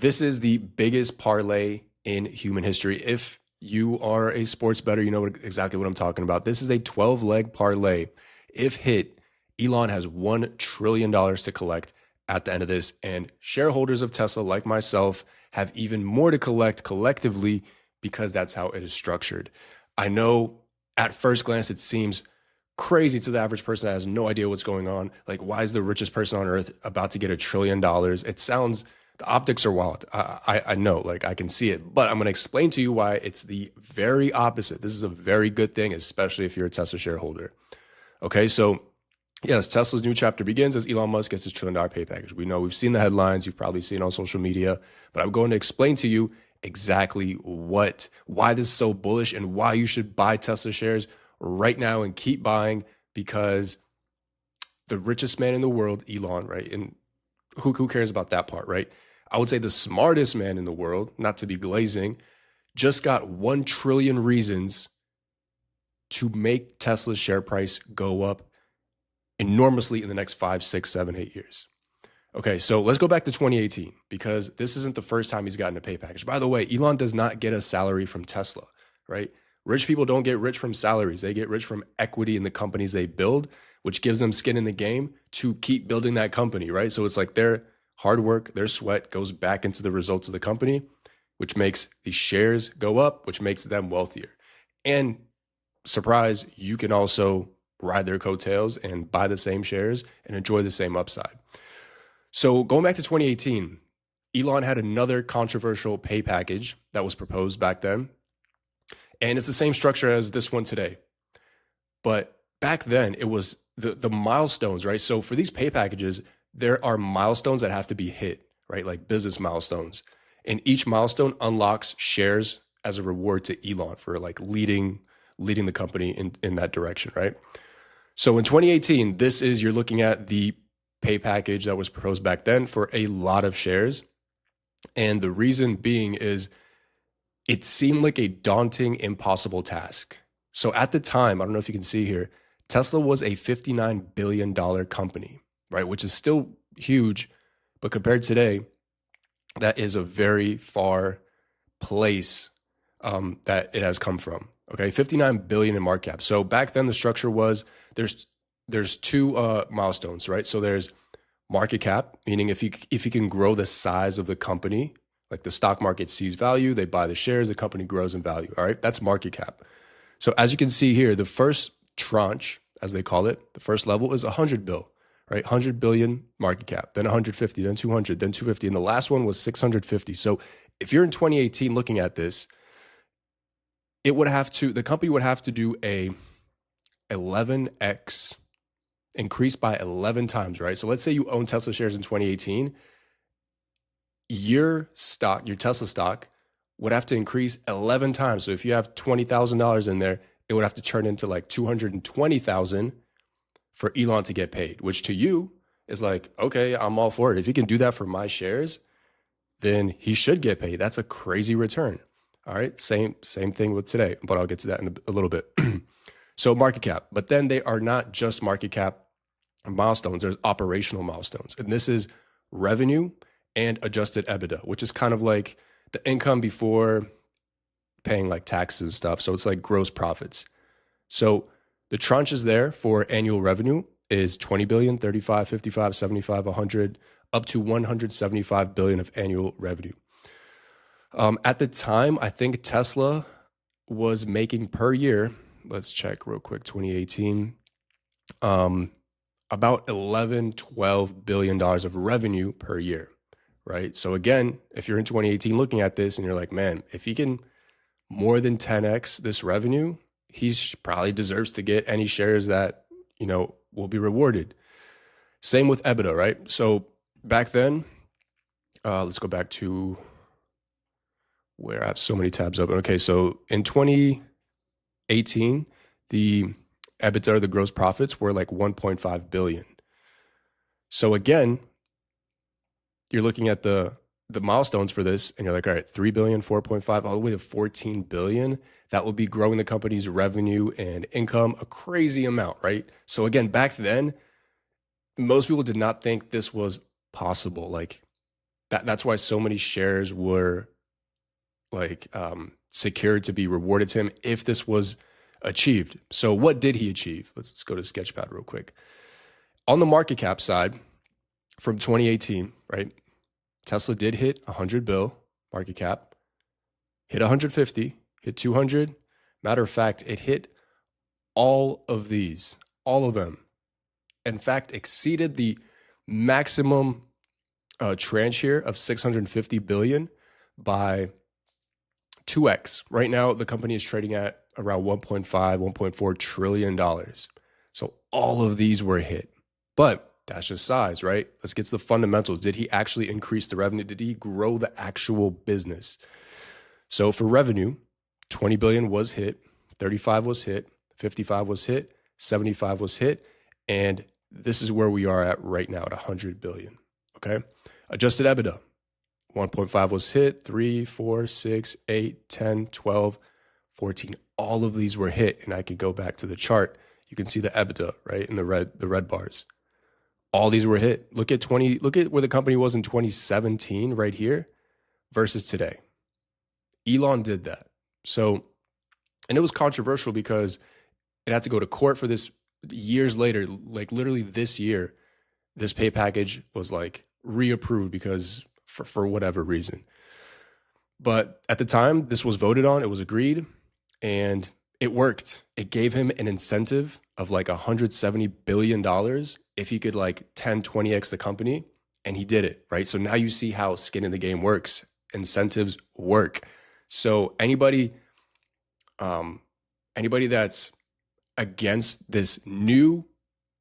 This is the biggest parlay in human history. If you are a sports bettor, you know exactly what I'm talking about. This is a 12-leg parlay. If hit, Elon has $1 trillion to collect at the end of this. And shareholders of Tesla, like myself, have even more to collect collectively because that's how it is structured. I know at first glance, it seems crazy to the average person that has no idea what's going on. Like, why is the richest person on earth about to get $1 trillion? It sounds, the optics are wild. I know, like I can see it, but I'm going to explain to you why it's the very opposite. This is a very good thing, especially if you're a Tesla shareholder. Okay, so yes, Tesla's new chapter begins as Elon Musk gets his $1 trillion pay package. We know, we've seen the headlines, you've probably seen on social media, but I'm going to explain to you exactly why this is so bullish and why you should buy Tesla shares right now and keep buying, because the richest man in the world, Elon, right? And who cares about that part, right? I would say the smartest man in the world, not to be glazing, just got 1 trillion reasons to make Tesla's share price go up enormously in the next 5, 6, 7, 8 years. Okay, so let's go back to 2018, because this isn't the first time he's gotten a pay package. By the way, Elon does not get a salary from Tesla, right? Rich people don't get rich from salaries. They get rich from equity in the companies they build, which gives them skin in the game to keep building that company, right? So it's like their hard work, their sweat goes back into the results of the company, which makes the shares go up, which makes them wealthier. And surprise, you can also ride their coattails and buy the same shares and enjoy the same upside. So going back to 2018, Elon had another controversial pay package that was proposed back then. And it's the same structure as this one today. But back then, it was the milestones, right? So for these pay packages, there are milestones that have to be hit, right? Like business milestones. And each milestone unlocks shares as a reward to Elon for like leading the company in that direction, right? So in 2018, you're looking at the pay package that was proposed back then for a lot of shares. And the reason being is it seemed like a daunting, impossible task. So at the time, I don't know if you can see here, Tesla was a $59 billion company, right? Which is still huge, but compared to today, that is a very far place that it has come from. Okay, 59 billion in market cap. So back then the structure was there's two milestones, right? So there's market cap, meaning if you can grow the size of the company, like the stock market sees value, they buy the shares, the company grows in value. All right, that's market cap. So as you can see here, the first tranche, as they call it, the first level is 100 bill, right? 100 billion market cap, then 150, then 200, then 250, and the last one was 650. So if you're in 2018 looking at this, the company would have to do a 11x increase by 11 times, right? So let's say you own Tesla shares in 2018, your Tesla stock would have to increase 11 times. So if you have $20,000 in there, it would have to turn into like 220,000 for Elon to get paid, which to you is like, okay, I'm all for it. If he can do that for my shares, then he should get paid. That's a crazy return. All right, same thing with today, but I'll get to that in a little bit. So market cap, but then they are not just market cap milestones. There's operational milestones, and this is revenue and adjusted EBITDA, which is kind of like the income before paying like taxes and stuff. So it's like gross profits. So the tranches there for annual revenue is 20 billion, 35, 55, 75, 100, up to 175 billion of annual revenue. At the time, I think Tesla was making per year, let's check real quick, 2018, about 11, 12 billion dollars of revenue per year, right? So again, if you're in 2018 looking at this and you're like, man, if he can more than 10x this revenue, he probably deserves to get any shares that, will be rewarded. Same with EBITDA, right? So back then, let's go back to where I have so many tabs open. Okay, so in 2018, the EBITDA, or the gross profits, were like 1.5 billion. So again, you're looking at the milestones for this, and you're like, all right, 3 billion, 4.5, all the way to 14 billion. That will be growing the company's revenue and income a crazy amount, right? So again, back then, most people did not think this was possible. Like, That's why so many shares were like secured to be rewarded to him if this was achieved. So what did he achieve? Let's go to Sketchpad real quick. On the market cap side, from 2018, right? Tesla did hit 100 bill market cap, hit 150, hit 200. Matter of fact, it hit all of these, all of them. In fact, exceeded the maximum tranche here of 650 billion by 2x. Right now, the company is trading at around 1.5, 1.4 trillion dollars. So all of these were hit. But that's just size, right? Let's get to the fundamentals. Did he actually increase the revenue? Did he grow the actual business? So for revenue, 20 billion was hit, 35 was hit, 55 was hit, 75 was hit, and this is where we are at right now at 100 billion, okay? Adjusted EBITDA, 1.5 was hit, 3, 4, 6, 8, 10, 12, 14. All of these were hit, and I can go back to the chart. You can see the EBITDA, right, in the red bars. All these were hit. Look at where the company was in 2017 right here versus today. Elon did that. So, and it was controversial because it had to go to court for this years later, like literally this year, this pay package was like reapproved because for whatever reason. But at the time this was voted on, it was agreed, and it worked. It gave him an incentive of like $170 billion if he could like 10, 20x the company, and he did it, right? So now you see how skin in the game works. Incentives work. So anybody that's against this new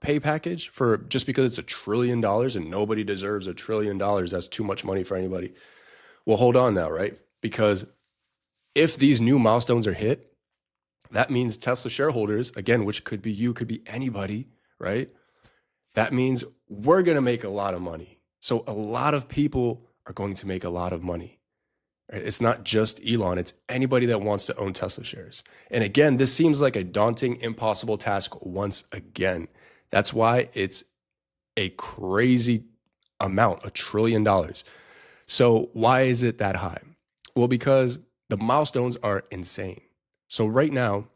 pay package for just because it's $1 trillion and nobody deserves $1 trillion, that's too much money for anybody. Well, hold on now, right? Because if these new milestones are hit, that means Tesla shareholders, again, which could be you, could be anybody, right? That means we're going to make a lot of money. So a lot of people are going to make a lot of money. It's not just Elon, it's anybody that wants to own Tesla shares. And again, this seems like a daunting, impossible task once again. That's why it's a crazy amount, $1 trillion. So why is it that high? Well, because the milestones are insane. So right now,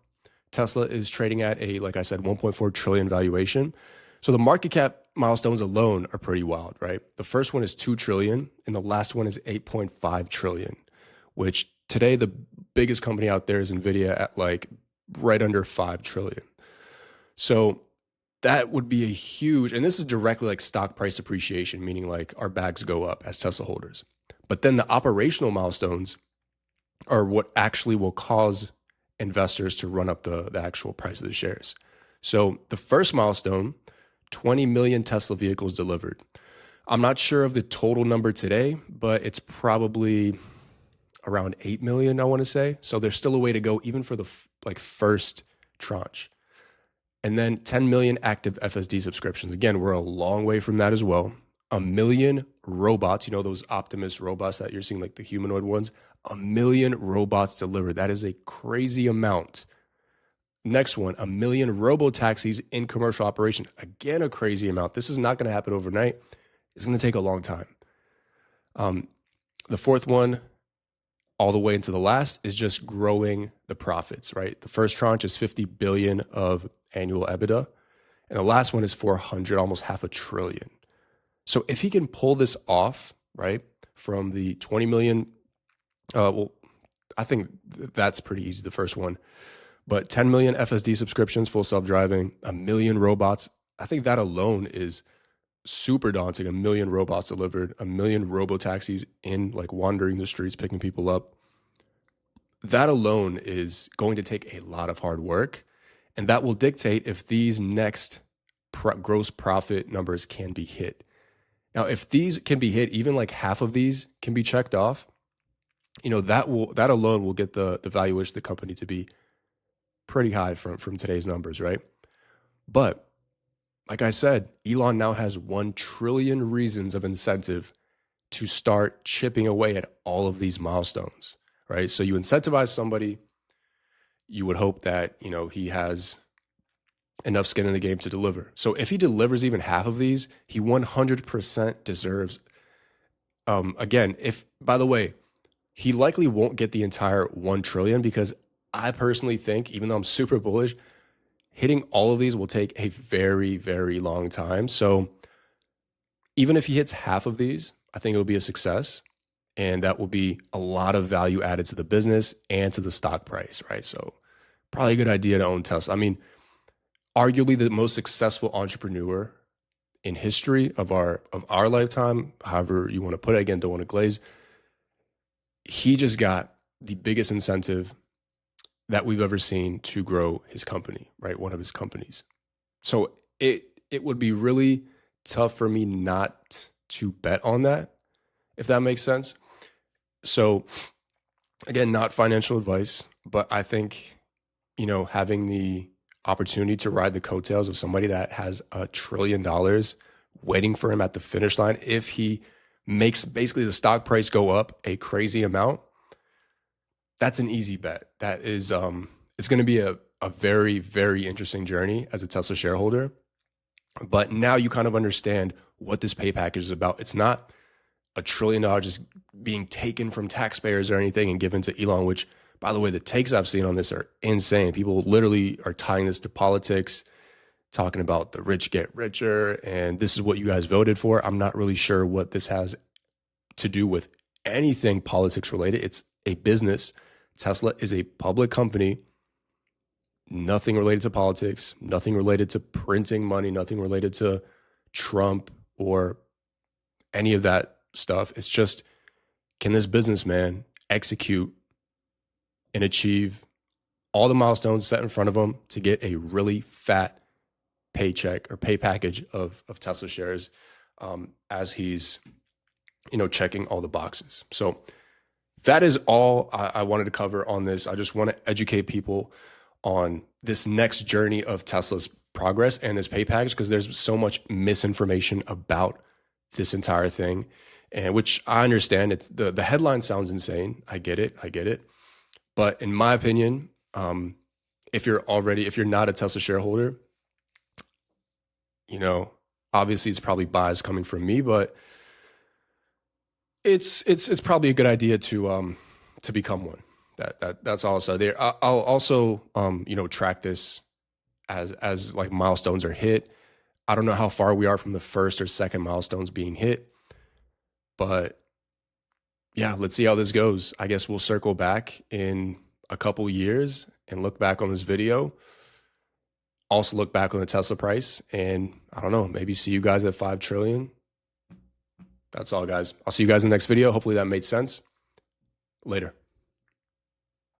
Tesla is trading at like I said, 1.4 trillion valuation. So the market cap milestones alone are pretty wild, right? The first one is 2 trillion and the last one is 8.5 trillion, which today the biggest company out there is Nvidia at like right under 5 trillion. So that would be a huge, and this is directly like stock price appreciation, meaning like our bags go up as Tesla holders. But then the operational milestones are what actually will cause investors to run up the actual price of the shares. So the first milestone, 20 million Tesla vehicles delivered. I'm not sure of the total number today, but it's probably around 8 million, I want to say. So there's still a way to go even for the first tranche. And then 10 million active FSD subscriptions. Again, we're a long way from that as well. 1 million robots, you know, those Optimus robots that you're seeing, like the humanoid ones, 1 million robots delivered. That is a crazy amount. Next one, 1 million robo-taxis in commercial operation. Again, a crazy amount. This is not going to happen overnight. It's going to take a long time. The fourth one, all the way into the last, is just growing the profits, right? The first tranche is 50 billion of annual EBITDA. And the last one is 400, almost $500 billion. So if he can pull this off, right, from the 20 million, well, I think that's pretty easy, the first one. But 10 million FSD subscriptions, full self-driving, 1 million robots. I think that alone is super daunting. 1 million robots delivered, 1 million robo-taxis in like wandering the streets, picking people up. That alone is going to take a lot of hard work. And that will dictate if these next gross profit numbers can be hit. Now, if these can be hit, even like half of these can be checked off, you know, that alone will get the valuation of the company to be pretty high from today's numbers, right? But like I said, Elon now has 1 trillion reasons of incentive to start chipping away at all of these milestones, right? So you incentivize somebody, you would hope that, you know, he has enough skin in the game to deliver. So if he delivers even half of these, he 100% deserves Again, if by the way, he likely won't get the entire 1 trillion because I personally think, even though I'm super bullish, hitting all of these will take a very, very long time. So even if he hits half of these, I think it'll be a success. And that will be a lot of value added to the business and to the stock price, right? So probably a good idea to own Tesla. I mean, arguably the most successful entrepreneur in history of our lifetime, however you want to put it. Again, don't want to glaze. He just got the biggest incentive that we've ever seen to grow his company, right? One of his companies. So it would be really tough for me not to bet on that, if that makes sense. So again, not financial advice, but I think, having the opportunity to ride the coattails of somebody that has $1 trillion waiting for him at the finish line, if he makes basically the stock price go up a crazy amount, that's an easy bet. That is, it's going to be a very, very interesting journey as a Tesla shareholder. But now you kind of understand what this pay package is about. It's not $1 trillion just being taken from taxpayers or anything and given to Elon, which, by the way, the takes I've seen on this are insane. People literally are tying this to politics, talking about the rich get richer, and this is what you guys voted for. I'm not really sure what this has to do with anything politics related. It's a business. Tesla is a public company. Nothing related to politics, nothing related to printing money, nothing related to Trump or any of that stuff. It's just, can this businessman execute and achieve all the milestones set in front of him to get a really fat paycheck or pay package of Tesla shares, as he's, checking all the boxes. So that is all I wanted to cover on this. I just want to educate people on this next journey of Tesla's progress and this pay package, because there's so much misinformation about this entire thing, and which I understand. It's the headline sounds insane. I get it. But in my opinion, if you're not a Tesla shareholder, obviously it's probably bias coming from me, but it's probably a good idea to become one. That's also there. I'll also track this as like milestones are hit. I don't know how far we are from the first or second milestones being hit, but yeah, let's see how this goes. I guess we'll circle back in a couple years and look back on this video. Also look back on the Tesla price, and I don't know, maybe see you guys at 5 trillion. That's all, guys. I'll see you guys in the next video. Hopefully that made sense. Later.